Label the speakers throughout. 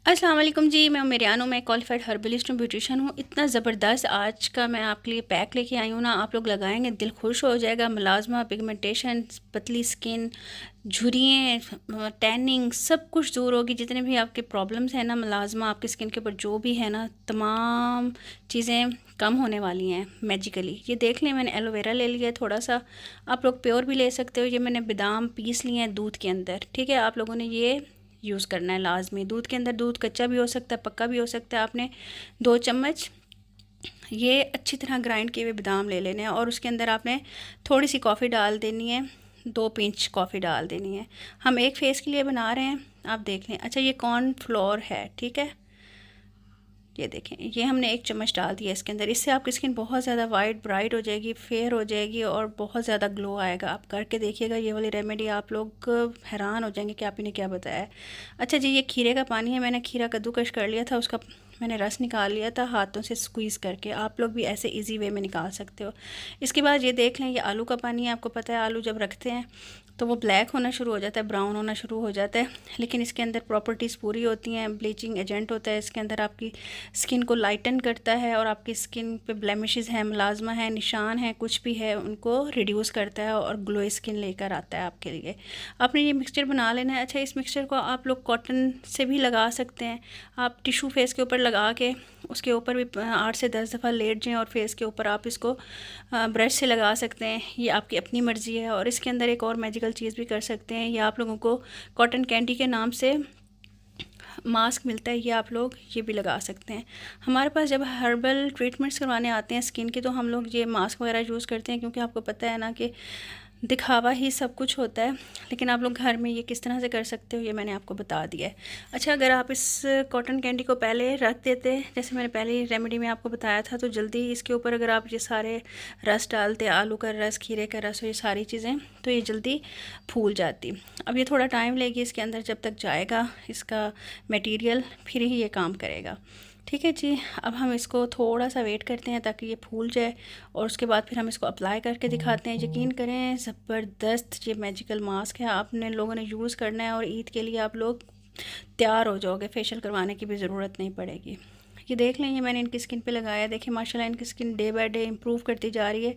Speaker 1: अस्सलाम वालेकुम जी, मैं मेरियानो, मैं क्वालिफाइड हर्बलिस्ट हूँ, ब्यूटिशियन हूँ। इतना ज़बरदस्त आज का मैं आपके लिए पैक लेके आई हूँ ना, आप लोग लगाएंगे दिल खुश हो जाएगा। मलाजमा, पिगमेंटेशन, पतली स्किन, झुर्रियाँ, टैनिंग, सब कुछ दूर होगी। जितने भी आपके प्रॉब्लम्स हैं ना मलाजमा आपकी स्किन के ऊपर जो भी है ना, तमाम चीज़ें कम होने वाली हैं मैजिकली। ये देख लें, मैंने एलोवेरा ले लिया है थोड़ा सा, आप लोग प्योर भी ले सकते हो। ये मैंने बादाम पीस लिए हैं दूध के अंदर, ठीक है। आप लोगों ने ये यूज़ करना है लाजमी। दूध के अंदर, दूध कच्चा भी हो सकता है, पक्का भी हो सकता है। आपने 2 चम्मच ये अच्छी तरह ग्राइंड किए हुए बादाम ले लेने हैं और उसके अंदर आपने थोड़ी सी कॉफ़ी डाल देनी है, 2 पिंच कॉफ़ी डाल देनी है। हम एक फेस के लिए बना रहे हैं, आप देख लें। अच्छा, ये कॉर्नफ्लोर है, ठीक है। ये देखें, ये हमने 1 चम्मच डाल दिया इसके अंदर। इससे आपकी स्किन बहुत ज़्यादा वाइट ब्राइट हो जाएगी, फेयर हो जाएगी और बहुत ज़्यादा ग्लो आएगा। आप करके देखिएगा ये वाली रेमेडी, आप लोग हैरान हो जाएंगे कि आप इन्हें क्या बताया है। अच्छा जी, ये खीरे का पानी है, मैंने खीरा कद्दूकश कर लिया था, उसका मैंने रस निकाल लिया था हाथों से स्क्वीज़ करके। आप लोग भी ऐसे इजी वे में निकाल सकते हो। इसके बाद ये देख लें, ये आलू का पानी है। आपको पता है आलू जब रखते हैं तो वो ब्लैक होना शुरू हो जाता है, ब्राउन होना शुरू हो जाता है, लेकिन इसके अंदर प्रॉपर्टीज़ पूरी होती हैं। ब्लीचिंग एजेंट होता है इसके अंदर, आपकी स्किन को लाइटन करता है और आपकी स्किन पे ब्लेमिशेस हैं, मलाजमा है, निशान है, कुछ भी है, उनको रिड्यूस करता है और ग्लो स्किन लेकर आता है आपके लिए। आपने ये मिक्सचर बना लेना है। अच्छा, इस मिक्सचर को आप लोग कॉटन से भी लगा सकते हैं। आप टिशू फेस के ऊपर लगा के उसके ऊपर भी 8 से 10 दफ़ा लेट जाएँ और फेस के ऊपर आप इसको ब्रश से लगा सकते हैं। ये आपकी अपनी मर्ज़ी है। और इसके अंदर एक और मैजिकल चीज़ भी कर सकते हैं, ये आप लोगों को कॉटन कैंडी के नाम से मास्क मिलता है, ये आप लोग ये भी लगा सकते हैं। हमारे पास जब हर्बल ट्रीटमेंट्स करवाने आते हैं स्किन के, तो हम लोग ये मास्क वगैरह यूज़ करते हैं, क्योंकि आपको पता है ना कि दिखावा ही सब कुछ होता है। लेकिन आप लोग घर में ये किस तरह से कर सकते हो, ये मैंने आपको बता दिया है। अच्छा, अगर आप इस कॉटन कैंडी को पहले रख देते, जैसे मैंने पहले रेमेडी में आपको बताया था, तो जल्दी इसके ऊपर अगर आप ये सारे रस डालते, आलू का रस, खीरे का रस और ये सारी चीज़ें, तो ये जल्दी फूल जाती। अब ये थोड़ा टाइम लेगी इसके अंदर, जब तक जाएगा इसका मटेरियल फिर ही ये काम करेगा, ठीक है जी। अब हम इसको थोड़ा सा वेट करते हैं ताकि ये फूल जाए और उसके बाद फिर हम इसको अप्लाई करके दिखाते हैं। यकीन करें, ज़बरदस्त ये मैजिकल मास्क है, आपने लोगों ने यूज़ करना है और ईद के लिए आप लोग तैयार हो जाओगे, फेशियल करवाने की भी ज़रूरत नहीं पड़ेगी। ये देख लें, ये मैंने इनकी स्किन पे लगाया, देखिए माशाल्लाह इनकी skin day by day improve करती जा रही है,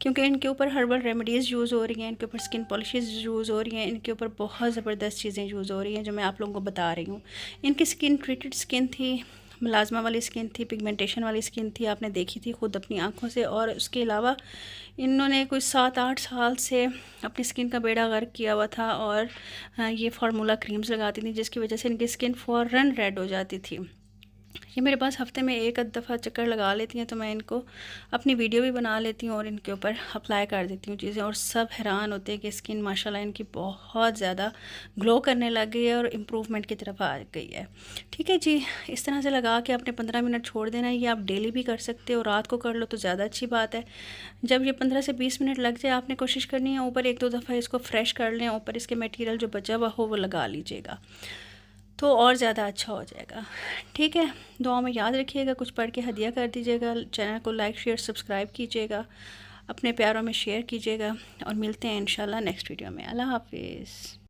Speaker 1: क्योंकि इनके ऊपर हर्बल रेमेडीज़ यूज़ हो रही हैं, इनके ऊपर स्किन पॉलिशेस यूज़ हो रही हैं, इनके ऊपर बहुत ज़बरदस्त चीज़ें यूज़ हो रही हैं जो मैं आप लोगों को बता रही हूँ। इनकी स्किन ट्रीटेड स्किन थी, मलाजमा वाली स्किन थी, पिगमेंटेशन वाली स्किन थी, आपने देखी थी खुद अपनी आंखों से। और उसके अलावा इन्होंने कुछ 7-8 साल से अपनी स्किन का बेड़ा गर्क किया हुआ था और ये फार्मूला क्रीम्स लगाती थी, जिसकी वजह से इनकी स्किन फ़ौरन रेड हो जाती थी। ये मेरे पास हफ्ते में एक आध दफ़ा चक्कर लगा लेती हैं, तो मैं इनको अपनी वीडियो भी बना लेती हूँ और इनके ऊपर अप्लाई कर देती हूँ चीज़ें, और सब हैरान होते हैं कि स्किन माशाल्लाह इनकी बहुत ज़्यादा ग्लो करने लग गई है और इम्प्रूवमेंट की तरफ आ गई है, ठीक है जी। इस तरह से लगा के आपने 15 मिनट छोड़ देना है। ये आप डेली भी कर सकते हो, रात को कर लो तो ज़्यादा अच्छी बात है। जब ये 15 से 20 मिनट लग जाए, आपने कोशिश करनी है ऊपर 1-2 दफ़ा इसको फ्रेश कर लें, ऊपर इसके मटेरियल जो बचा हुआ हो वो लगा लीजिएगा, तो और ज़्यादा अच्छा हो जाएगा, ठीक है। दुआ में याद रखिएगा, कुछ पढ़ के हदिया कर दीजिएगा, चैनल को लाइक शेयर सब्सक्राइब कीजिएगा, अपने प्यारों में शेयर कीजिएगा और मिलते हैं इंशाल्लाह नेक्स्ट वीडियो में। अल्लाह हाफिज़।